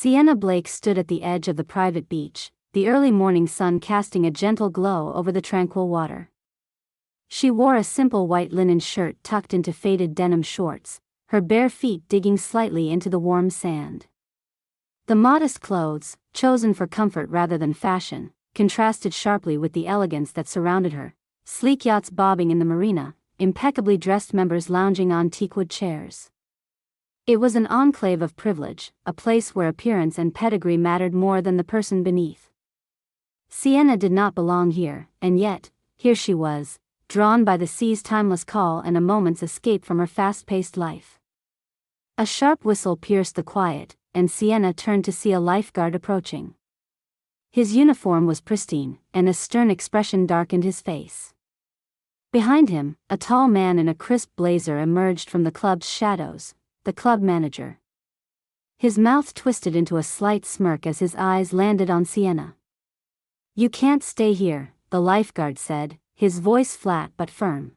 Sienna Blake stood at the edge of the private beach, the early morning sun casting a gentle glow over the tranquil water. She wore a simple white linen shirt tucked into faded denim shorts, her bare feet digging slightly into the warm sand. The modest clothes, chosen for comfort rather than fashion, contrasted sharply with the elegance that surrounded her, sleek yachts bobbing in the marina, impeccably dressed members lounging on teakwood chairs. It was an enclave of privilege, a place where appearance and pedigree mattered more than the person beneath. Sienna did not belong here, and yet, here she was, drawn by the sea's timeless call and a moment's escape from her fast-paced life. A sharp whistle pierced the quiet, and Sienna turned to see a lifeguard approaching. His uniform was pristine, and a stern expression darkened his face. Behind him, a tall man in a crisp blazer emerged from the club's shadows, the club manager. His mouth twisted into a slight smirk as his eyes landed on Sienna. "You can't stay here," the lifeguard said, his voice flat but firm.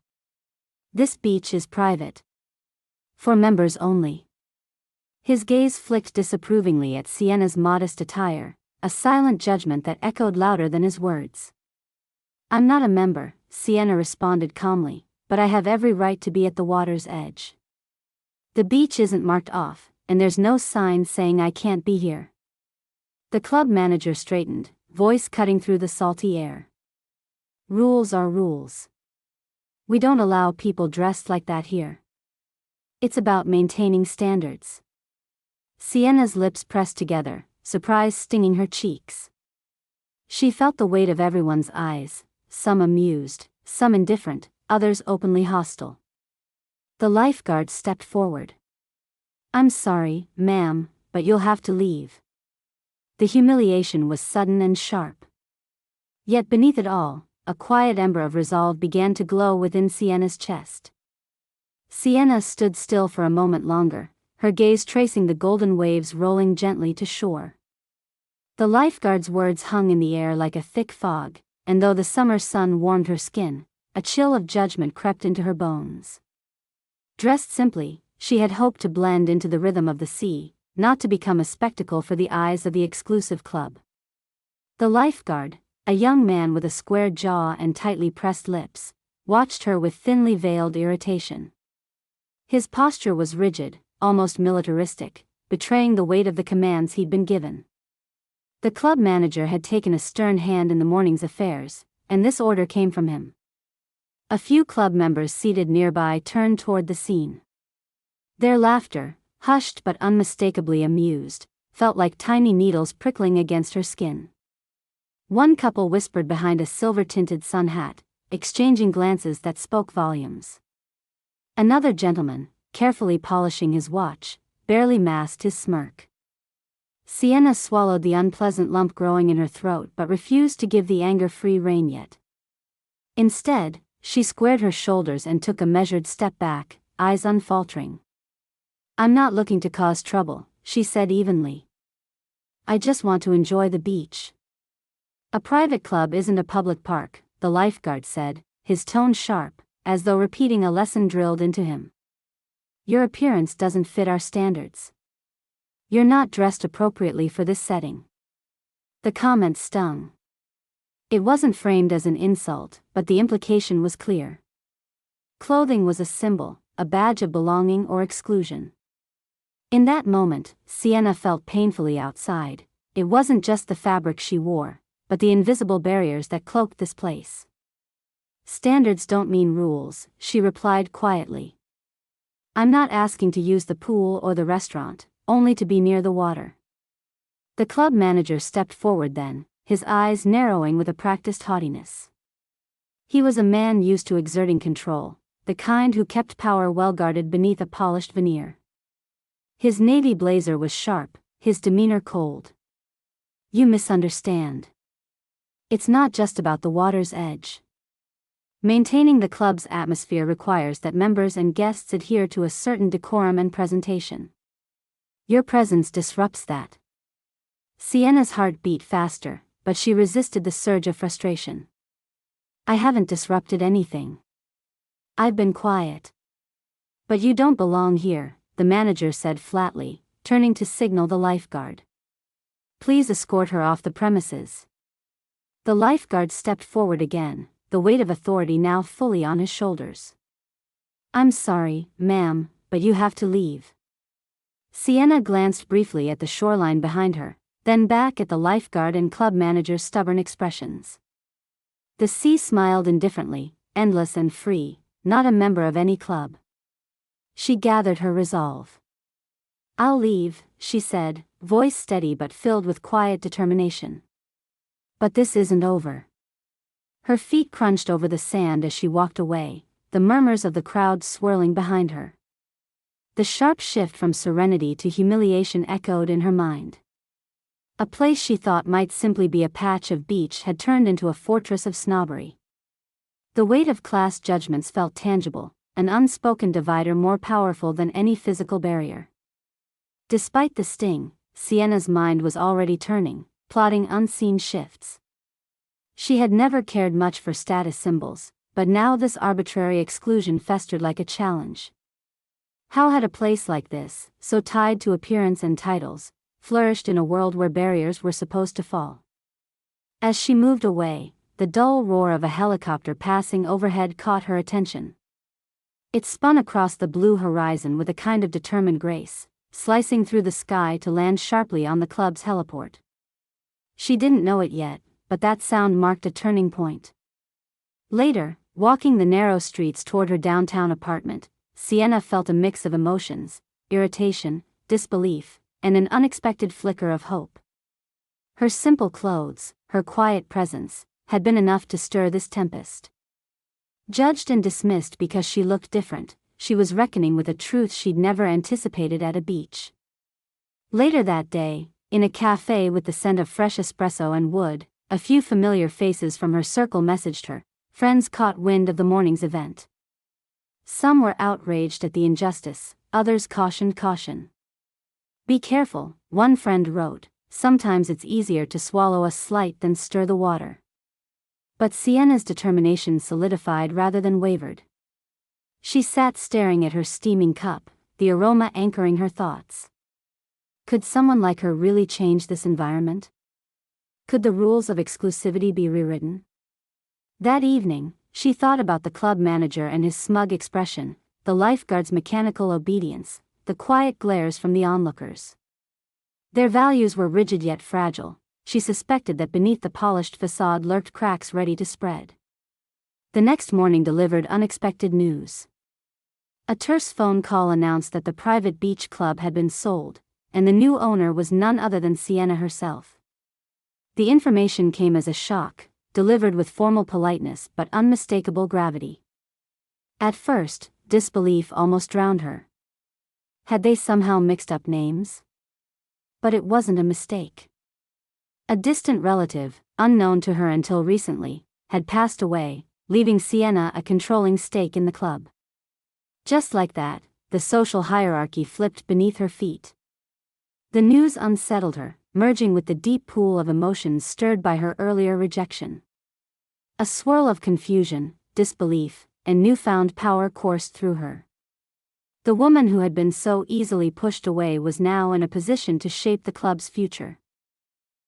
"This beach is private. For members only." His gaze flicked disapprovingly at Sienna's modest attire, a silent judgment that echoed louder than his words. "I'm not a member," Sienna responded calmly, "but I have every right to be at the water's edge. The beach isn't marked off, and there's no sign saying I can't be here." The club manager straightened, voice cutting through the salty air. "Rules are rules. We don't allow people dressed like that here. It's about maintaining standards." Sienna's lips pressed together, surprise stinging her cheeks. She felt the weight of everyone's eyes, some amused, some indifferent, others openly hostile. The lifeguard stepped forward. "I'm sorry, ma'am, but you'll have to leave." The humiliation was sudden and sharp. Yet beneath it all, a quiet ember of resolve began to glow within Sienna's chest. Sienna stood still for a moment longer, her gaze tracing the golden waves rolling gently to shore. The lifeguard's words hung in the air like a thick fog, and though the summer sun warmed her skin, a chill of judgment crept into her bones. Dressed simply, she had hoped to blend into the rhythm of the sea, not to become a spectacle for the eyes of the exclusive club. The lifeguard, a young man with a square jaw and tightly pressed lips, watched her with thinly veiled irritation. His posture was rigid, almost militaristic, betraying the weight of the commands he'd been given. The club manager had taken a stern hand in the morning's affairs, and this order came from him. A few club members seated nearby turned toward the scene. Their laughter, hushed but unmistakably amused, felt like tiny needles prickling against her skin. One couple whispered behind a silver-tinted sun hat, exchanging glances that spoke volumes. Another gentleman, carefully polishing his watch, barely masked his smirk. Sienna swallowed the unpleasant lump growing in her throat but refused to give the anger free rein yet. Instead, she squared her shoulders and took a measured step back, eyes unfaltering. "I'm not looking to cause trouble," she said evenly. "I just want to enjoy the beach." "A private club isn't a public park," the lifeguard said, his tone sharp, as though repeating a lesson drilled into him. "Your appearance doesn't fit our standards. You're not dressed appropriately for this setting." The comment stung. It wasn't framed as an insult, but the implication was clear. Clothing was a symbol, a badge of belonging or exclusion. In that moment, Sienna felt painfully outside. It wasn't just the fabric she wore, but the invisible barriers that cloaked this place. "Standards don't mean rules," she replied quietly. "I'm not asking to use the pool or the restaurant, only to be near the water." The club manager stepped forward then, his eyes narrowing with a practiced haughtiness. He was a man used to exerting control, the kind who kept power well guarded beneath a polished veneer. His navy blazer was sharp, his demeanor cold. "You misunderstand. It's not just about the water's edge. Maintaining the club's atmosphere requires that members and guests adhere to a certain decorum and presentation. Your presence disrupts that." Sienna's heart beat faster, but she resisted the surge of frustration. "I haven't disrupted anything. I've been quiet." "But you don't belong here," the manager said flatly, turning to signal the lifeguard. Please escort her off the premises." The lifeguard stepped forward again, the weight of authority now fully on his shoulders. "I'm sorry, ma'am, but you have to leave." Sienna glanced briefly at the shoreline behind her, then back at the lifeguard and club manager's stubborn expressions. The sea smiled indifferently, endless and free, not a member of any club. She gathered her resolve. "I'll leave," she said, voice steady but filled with quiet determination. "But this isn't over." Her feet crunched over the sand as she walked away, the murmurs of the crowd swirling behind her. The sharp shift from serenity to humiliation echoed in her mind. A place she thought might simply be a patch of beach had turned into a fortress of snobbery. The weight of class judgments felt tangible, an unspoken divider more powerful than any physical barrier. Despite the sting, Sienna's mind was already turning, plotting unseen shifts. She had never cared much for status symbols, but now this arbitrary exclusion festered like a challenge. How had a place like this, so tied to appearance and titles, flourished in a world where barriers were supposed to fall? As she moved away, the dull roar of a helicopter passing overhead caught her attention. It spun across the blue horizon with a kind of determined grace, slicing through the sky to land sharply on the club's heliport. She didn't know it yet, but that sound marked a turning point. Later, walking the narrow streets toward her downtown apartment, Sienna felt a mix of emotions: irritation, disbelief, and an unexpected flicker of hope. Her simple clothes, her quiet presence, had been enough to stir this tempest. Judged and dismissed because she looked different, she was reckoning with a truth she'd never anticipated at a beach. Later that day, in a cafe with the scent of fresh espresso and wood, a few familiar faces from her circle messaged her. Friends caught wind of the morning's event. Some were outraged at the injustice, others cautioned caution. "Be careful," one friend wrote, "sometimes it's easier to swallow a slight than stir the water." But Sienna's determination solidified rather than wavered. She sat staring at her steaming cup, the aroma anchoring her thoughts. Could someone like her really change this environment? Could the rules of exclusivity be rewritten? That evening, she thought about the club manager and his smug expression, the lifeguard's mechanical obedience, the quiet glares from the onlookers. Their values were rigid yet fragile. She suspected that beneath the polished facade lurked cracks ready to spread. The next morning delivered unexpected news. A terse phone call announced that the private beach club had been sold, and the new owner was none other than Sienna herself. The information came as a shock, delivered with formal politeness but unmistakable gravity. At first, disbelief almost drowned her. Had they somehow mixed up names? But it wasn't a mistake. A distant relative, unknown to her until recently, had passed away, leaving Sienna a controlling stake in the club. Just like that, the social hierarchy flipped beneath her feet. The news unsettled her, merging with the deep pool of emotions stirred by her earlier rejection. A swirl of confusion, disbelief, and newfound power coursed through her. The woman who had been so easily pushed away was now in a position to shape the club's future.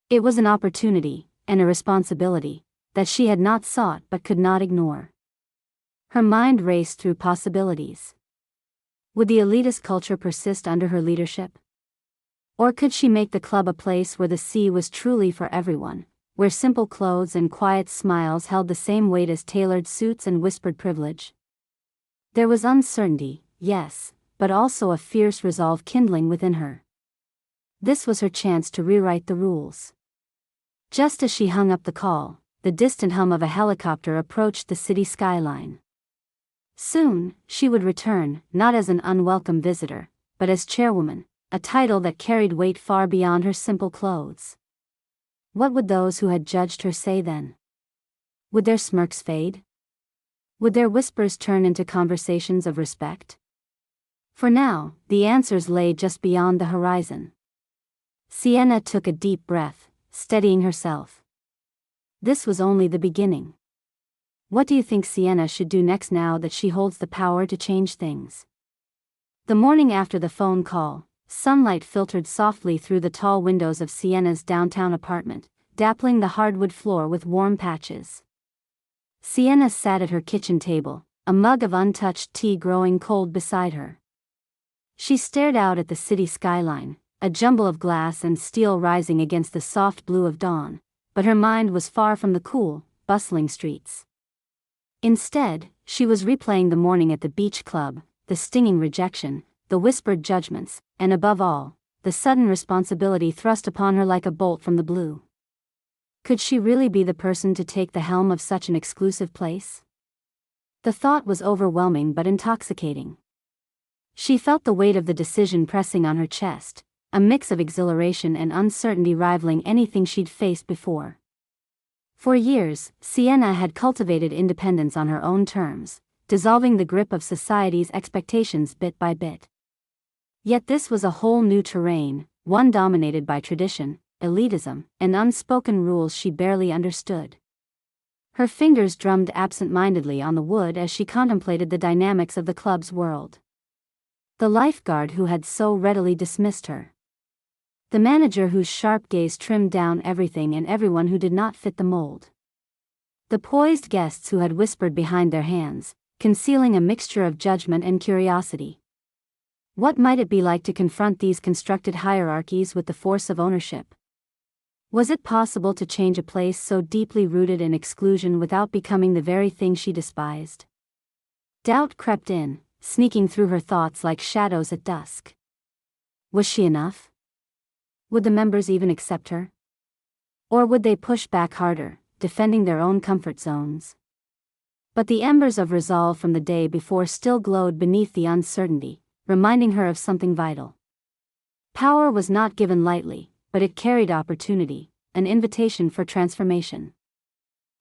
It was an opportunity, and a responsibility, that she had not sought but could not ignore. Her mind raced through possibilities. Would the elitist culture persist under her leadership? Or could she make the club a place where the sea was truly for everyone, where simple clothes and quiet smiles held the same weight as tailored suits and whispered privilege? There was uncertainty, yes, but also a fierce resolve kindling within her. This was her chance to rewrite the rules. Just as she hung up the call, the distant hum of a helicopter approached the city skyline. Soon, she would return, not as an unwelcome visitor, but as chairwoman, a title that carried weight far beyond her simple clothes. What would those who had judged her say then? Would their smirks fade? Would their whispers turn into conversations of respect? For now, the answers lay just beyond the horizon. Sienna took a deep breath, steadying herself. This was only the beginning. What do you think Sienna should do next now that she holds the power to change things? The morning after the phone call, Sunlight filtered softly through the tall windows of Sienna's downtown apartment, dappling the hardwood floor with warm patches. Sienna sat at her kitchen table, a mug of untouched tea growing cold beside her. She stared out at the city skyline, a jumble of glass and steel rising against the soft blue of dawn, but her mind was far from the cool, bustling streets. Instead, she was replaying the morning at the beach club, the stinging rejection, the whispered judgments, and above all, the sudden responsibility thrust upon her like a bolt from the blue. Could she really be the person to take the helm of such an exclusive place? The thought was overwhelming but intoxicating. She felt the weight of the decision pressing on her chest, a mix of exhilaration and uncertainty rivaling anything she'd faced before. For years, Sienna had cultivated independence on her own terms, dissolving the grip of society's expectations bit by bit. Yet this was a whole new terrain, one dominated by tradition, elitism, and unspoken rules she barely understood. Her fingers drummed absent-mindedly on the wood as she contemplated the dynamics of the club's world. The lifeguard who had so readily dismissed her. The manager whose sharp gaze trimmed down everything and everyone who did not fit the mold. The poised guests who had whispered behind their hands, concealing a mixture of judgment and curiosity. What might it be like to confront these constructed hierarchies with the force of ownership? Was it possible to change a place so deeply rooted in exclusion without becoming the very thing she despised? Doubt crept in, sneaking through her thoughts like shadows at dusk. Was she enough? Would the members even accept her? Or would they push back harder, defending their own comfort zones? But the embers of resolve from the day before still glowed beneath the uncertainty, reminding her of something vital. Power was not given lightly, but it carried opportunity, an invitation for transformation.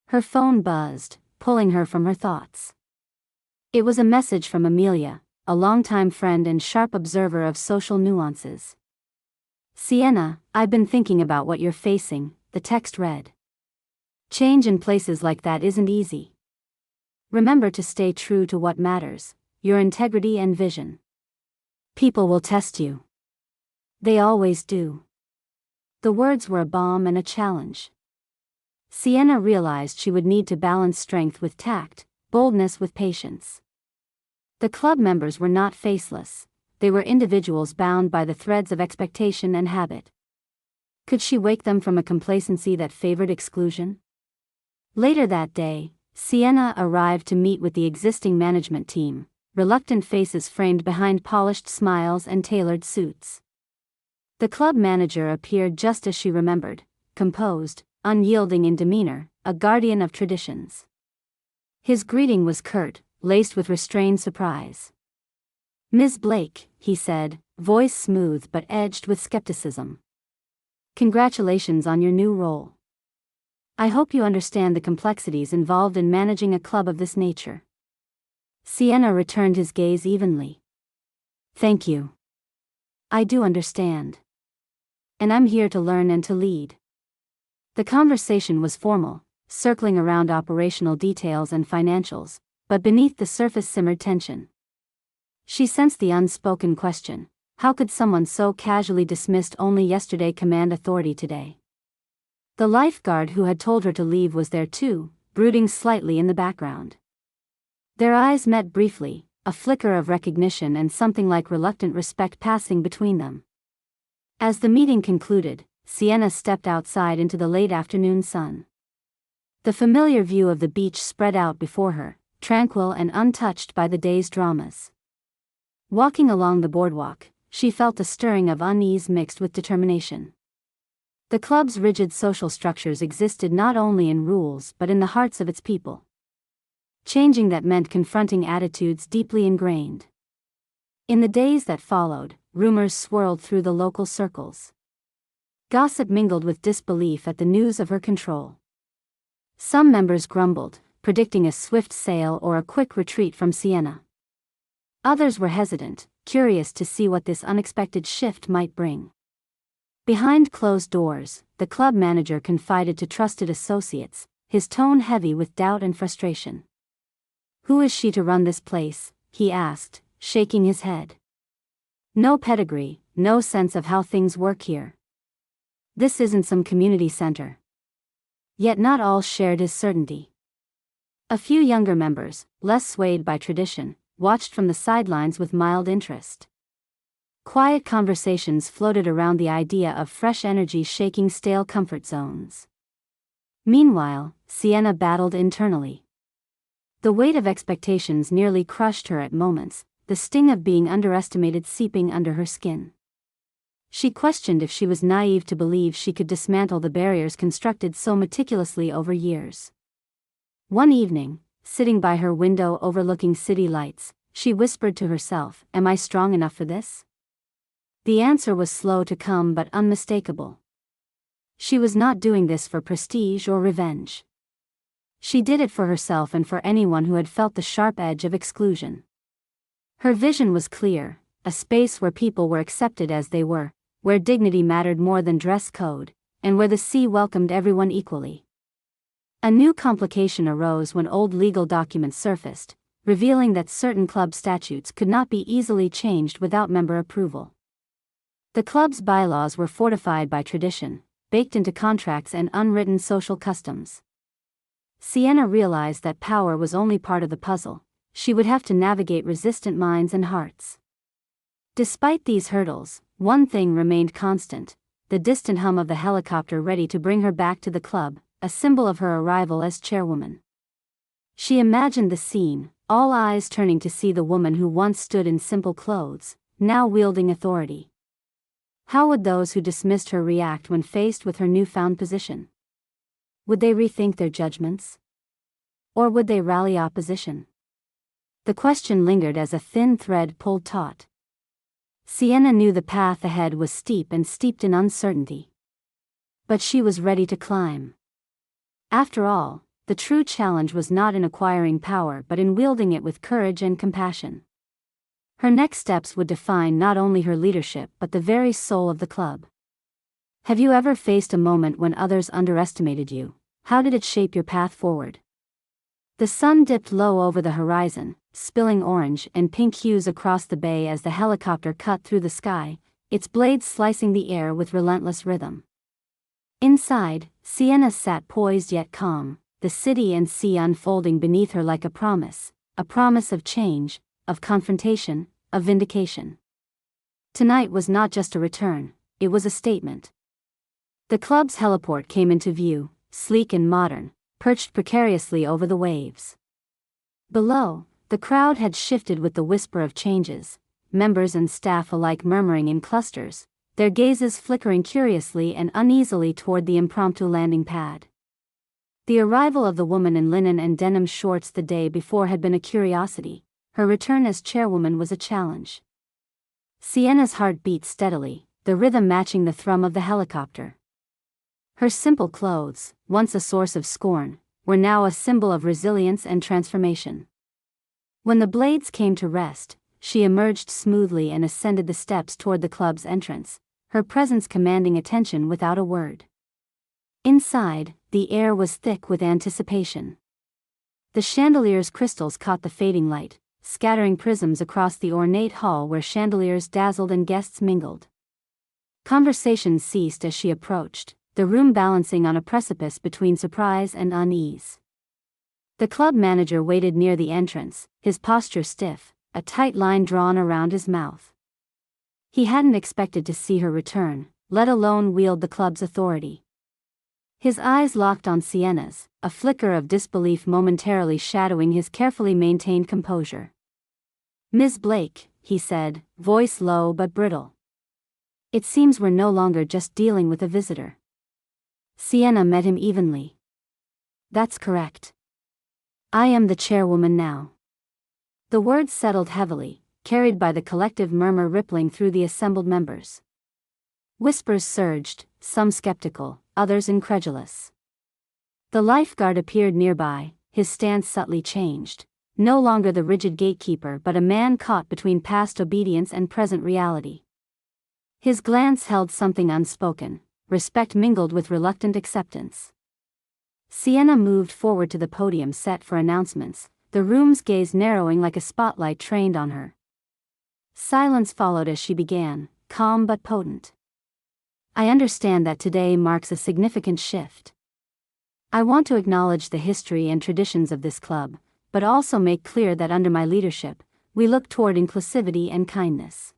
Her phone buzzed, pulling her from her thoughts. It was a message from Amelia, a longtime friend and sharp observer of social nuances. "Sienna, I've been thinking about what you're facing," the text read. "Change in places like that isn't easy. Remember to stay true to what matters, your integrity and vision. People will test you. They always do." The words were a balm and a challenge. Sienna realized she would need to balance strength with tact, boldness with patience. The club members were not faceless, they were individuals bound by the threads of expectation and habit. Could she wake them from a complacency that favored exclusion? Later that day, Sienna arrived to meet with the existing management team, reluctant faces framed behind polished smiles and tailored suits. The club manager appeared just as she remembered, composed, unyielding in demeanor, a guardian of traditions. His greeting was curt, laced with restrained surprise. "Ms. Blake," he said, voice smooth but edged with skepticism. "Congratulations on your new role. I hope you understand the complexities involved in managing a club of this nature." Sienna returned his gaze evenly. "Thank you. I do understand. And I'm here to learn and to lead." The conversation was formal, circling around operational details and financials, but beneath the surface simmered tension. She sensed the unspoken question: how could someone so casually dismissed only yesterday command authority today? The lifeguard who had told her to leave was there too, brooding slightly in the background. Their eyes met briefly, a flicker of recognition and something like reluctant respect passing between them. As the meeting concluded, Sienna stepped outside into the late afternoon sun. The familiar view of the beach spread out before her, tranquil and untouched by the day's dramas. Walking along the boardwalk, she felt a stirring of unease mixed with determination. The club's rigid social structures existed not only in rules but in the hearts of its people. Changing that meant confronting attitudes deeply ingrained. In the days that followed, rumors swirled through the local circles. Gossip mingled with disbelief at the news of her control. Some members grumbled, predicting a swift sale or a quick retreat from Sienna. Others were hesitant, curious to see what this unexpected shift might bring. Behind closed doors, the club manager confided to trusted associates, his tone heavy with doubt and frustration. "Who is she to run this place?" he asked, shaking his head. "No pedigree, no sense of how things work here. This isn't some community center. Yet not all shared his certainty. A few younger members, less swayed by tradition, watched from the sidelines with mild interest. Quiet conversations floated around the idea of fresh energy shaking stale comfort zones. Meanwhile, Sienna battled internally. The weight of expectations nearly crushed her at moments, the sting of being underestimated seeping under her skin. She questioned if she was naive to believe she could dismantle the barriers constructed so meticulously over years. One evening, sitting by her window overlooking city lights, she whispered to herself, "Am I strong enough for this?" The answer was slow to come but unmistakable. She was not doing this for prestige or revenge. She did it for herself and for anyone who had felt the sharp edge of exclusion. Her vision was clear, a space where people were accepted as they were, where dignity mattered more than dress code, and where the sea welcomed everyone equally. A new complication arose when old legal documents surfaced, revealing that certain club statutes could not be easily changed without member approval. The club's bylaws were fortified by tradition, baked into contracts and unwritten social customs. Sienna realized that power was only part of the puzzle. She would have to navigate resistant minds and hearts. Despite these hurdles, one thing remained constant: the distant hum of the helicopter ready to bring her back to the club, a symbol of her arrival as chairwoman. She imagined the scene, all eyes turning to see the woman who once stood in simple clothes, now wielding authority. How would those who dismissed her react when faced with her newfound position? Would they rethink their judgments? Or would they rally opposition? The question lingered as a thin thread pulled taut. Sienna knew the path ahead was steep and steeped in uncertainty. But she was ready to climb. After all, the true challenge was not in acquiring power but in wielding it with courage and compassion. Her next steps would define not only her leadership but the very soul of the club. Have you ever faced a moment when others underestimated you? How did it shape your path forward? The sun dipped low over the horizon, spilling orange and pink hues across the bay as the helicopter cut through the sky, its blades slicing the air with relentless rhythm. Inside, Sienna sat poised yet calm, the city and sea unfolding beneath her like a promise of change, of confrontation, of vindication. Tonight was not just a return, it was a statement. The club's heliport came into view, sleek and modern, perched precariously over the waves. Below, the crowd had shifted with the whisper of changes, members and staff alike murmuring in clusters, their gazes flickering curiously and uneasily toward the impromptu landing pad. The arrival of the woman in linen and denim shorts the day before had been a curiosity. Her return as chairwoman was a challenge. Sienna's heart beat steadily, the rhythm matching the thrum of the helicopter. Her simple clothes, once a source of scorn, were now a symbol of resilience and transformation. When the blades came to rest, she emerged smoothly and ascended the steps toward the club's entrance, her presence commanding attention without a word. Inside, the air was thick with anticipation. The chandelier's crystals caught the fading light, scattering prisms across the ornate hall where chandeliers dazzled and guests mingled. Conversations ceased as she approached, the room balancing on a precipice between surprise and unease. The club manager waited near the entrance, his posture stiff, a tight line drawn around his mouth. He hadn't expected to see her return, let alone wield the club's authority. His eyes locked on Sienna's, a flicker of disbelief momentarily shadowing his carefully maintained composure. "Ms. Blake," he said, voice low but brittle. "It seems we're no longer just dealing with a visitor." Sienna met him evenly. "That's correct. I am the chairwoman now." The words settled heavily, carried by the collective murmur rippling through the assembled members. Whispers surged, some skeptical, others incredulous. The lifeguard appeared nearby, his stance subtly changed, no longer the rigid gatekeeper but a man caught between past obedience and present reality. His glance held something unspoken, respect mingled with reluctant acceptance. Sienna moved forward to the podium set for announcements, the room's gaze narrowing like a spotlight trained on her. Silence followed as she began, calm but potent. I understand that today marks a significant shift. I want to acknowledge the history and traditions of this club, but also make clear that under my leadership, we look toward inclusivity and kindness.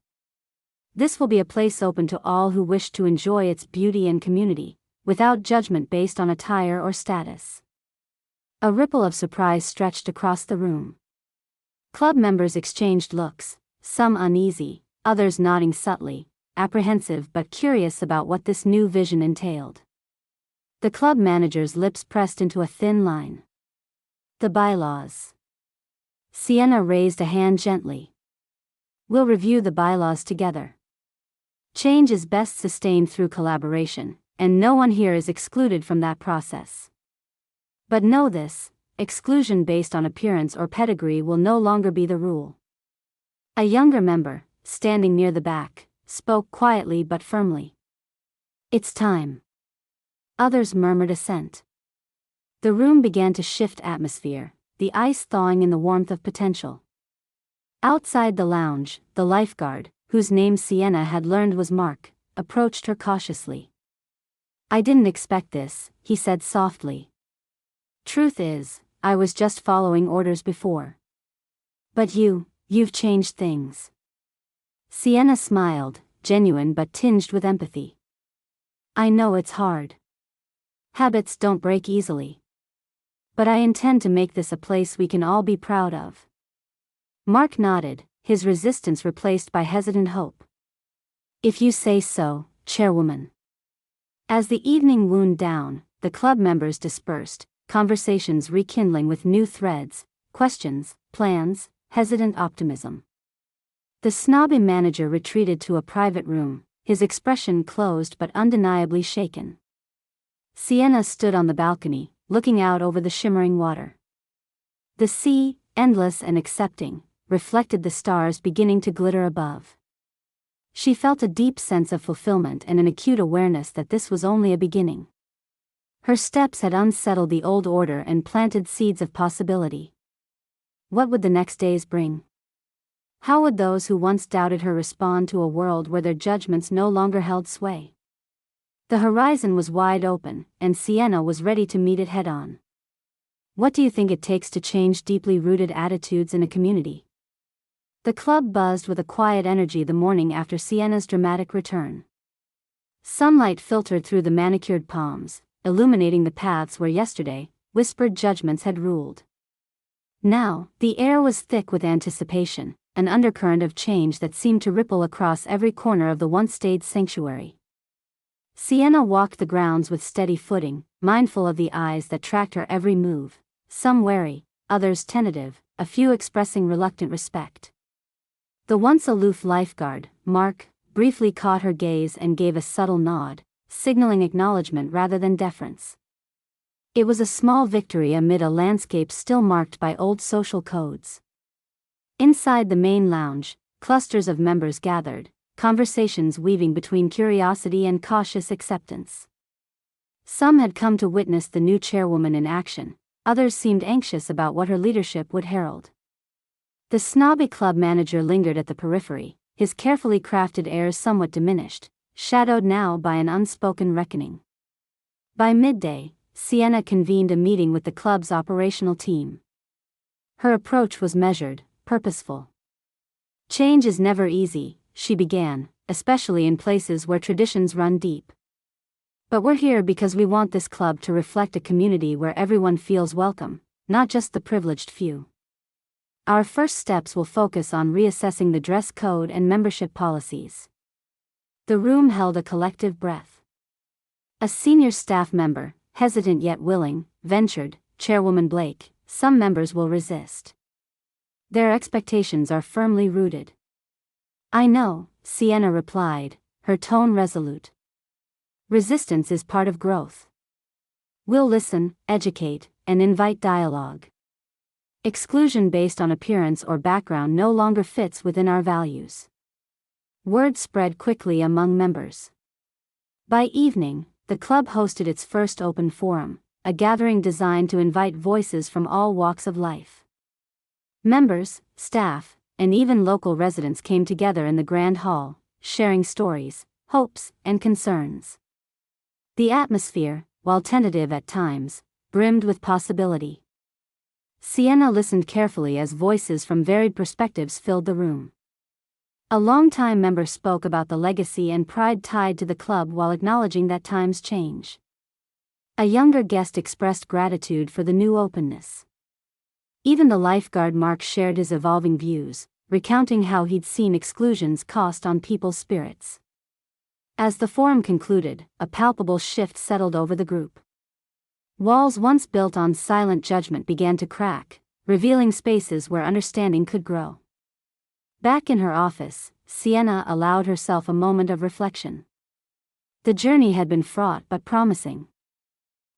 This will be a place open to all who wish to enjoy its beauty and community, without judgment based on attire or status. A ripple of surprise stretched across the room. Club members exchanged looks, some uneasy, others nodding subtly, apprehensive but curious about what this new vision entailed. The club manager's lips pressed into a thin line. The bylaws. Sienna raised a hand gently. We'll review the bylaws together. Change is best sustained through collaboration, and no one here is excluded from that process. But know this, exclusion based on appearance or pedigree will no longer be the rule. A younger member, standing near the back, spoke quietly but firmly. It's time. Others murmured assent. The room began to shift atmosphere, the ice thawing in the warmth of potential. Outside the lounge, the lifeguard, whose name Sienna had learned was Mark, approached her cautiously. I didn't expect this, he said softly. Truth is, I was just following orders before. But you've changed things. Sienna smiled, genuine but tinged with empathy. I know it's hard. Habits don't break easily. But I intend to make this a place we can all be proud of. Mark nodded, his resistance replaced by hesitant hope. If you say so, Chairwoman. As the evening wound down, the club members dispersed, conversations rekindling with new threads, questions, plans, hesitant optimism. The snobby manager retreated to a private room, his expression closed but undeniably shaken. Sienna stood on the balcony, looking out over the shimmering water. The sea, endless and accepting, reflected the stars beginning to glitter above. She felt a deep sense of fulfillment and an acute awareness that this was only a beginning. Her steps had unsettled the old order and planted seeds of possibility. What would the next days bring? How would those who once doubted her respond to a world where their judgments no longer held sway? The horizon was wide open, and Sienna was ready to meet it head-on. What do you think it takes to change deeply rooted attitudes in a community? The club buzzed with a quiet energy the morning after Sienna's dramatic return. Sunlight filtered through the manicured palms, illuminating the paths where yesterday, whispered judgments had ruled. Now, the air was thick with anticipation, an undercurrent of change that seemed to ripple across every corner of the once-staid sanctuary. Sienna walked the grounds with steady footing, mindful of the eyes that tracked her every move, some wary, others tentative, a few expressing reluctant respect. The once aloof lifeguard, Mark, briefly caught her gaze and gave a subtle nod, signaling acknowledgement rather than deference. It was a small victory amid a landscape still marked by old social codes. Inside the main lounge, clusters of members gathered, conversations weaving between curiosity and cautious acceptance. Some had come to witness the new chairwoman in action, others seemed anxious about what her leadership would herald. The snobby club manager lingered at the periphery, his carefully crafted airs somewhat diminished, shadowed now by an unspoken reckoning. By midday, Sienna convened a meeting with the club's operational team. Her approach was measured, purposeful. Change is never easy, she began, especially in places where traditions run deep. But we're here because we want this club to reflect a community where everyone feels welcome, not just the privileged few. Our first steps will focus on reassessing the dress code and membership policies. The room held a collective breath. A senior staff member, hesitant yet willing, ventured, Chairwoman Blake, some members will resist. Their expectations are firmly rooted. I know, Sienna replied, her tone resolute. Resistance is part of growth. We'll listen, educate, and invite dialogue. Exclusion based on appearance or background no longer fits within our values. Word spread quickly among members. By evening, the club hosted its first open forum, a gathering designed to invite voices from all walks of life. Members, staff, and even local residents came together in the grand hall, sharing stories, hopes, and concerns. The atmosphere, while tentative at times, brimmed with possibility. Sienna listened carefully as voices from varied perspectives filled the room. A longtime member spoke about the legacy and pride tied to the club while acknowledging that times change. A younger guest expressed gratitude for the new openness. Even the lifeguard Mark shared his evolving views, recounting how he'd seen exclusions cost on people's spirits. As the forum concluded, a palpable shift settled over the group. Walls once built on silent judgment began to crack, revealing spaces where understanding could grow. Back in her office, Sienna allowed herself a moment of reflection. The journey had been fraught but promising.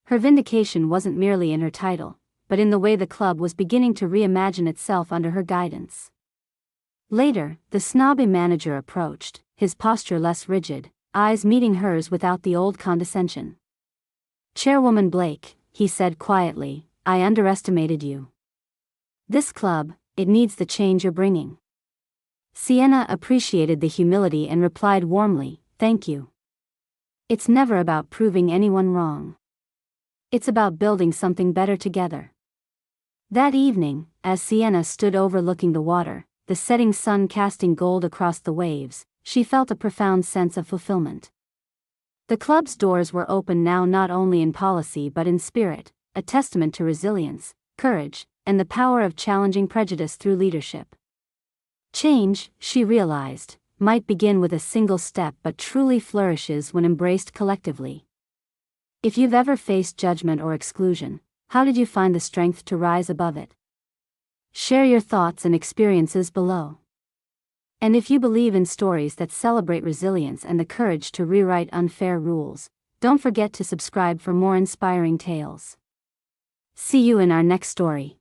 Her vindication wasn't merely in her title, but in the way the club was beginning to reimagine itself under her guidance. Later, the snobby manager approached, his posture less rigid, eyes meeting hers without the old condescension. "Chairwoman Blake," he said quietly, "I underestimated you. This club, it needs the change you're bringing." Sienna appreciated the humility and replied warmly, "Thank you. It's never about proving anyone wrong. It's about building something better together." That evening, as Sienna stood overlooking the water, the setting sun casting gold across the waves, she felt a profound sense of fulfillment. The club's doors were open now not only in policy but in spirit, a testament to resilience, courage, and the power of challenging prejudice through leadership. Change, she realized, might begin with a single step but truly flourishes when embraced collectively. If you've ever faced judgment or exclusion, how did you find the strength to rise above it? Share your thoughts and experiences below. And if you believe in stories that celebrate resilience and the courage to rewrite unfair rules, don't forget to subscribe for more inspiring tales. See you in our next story.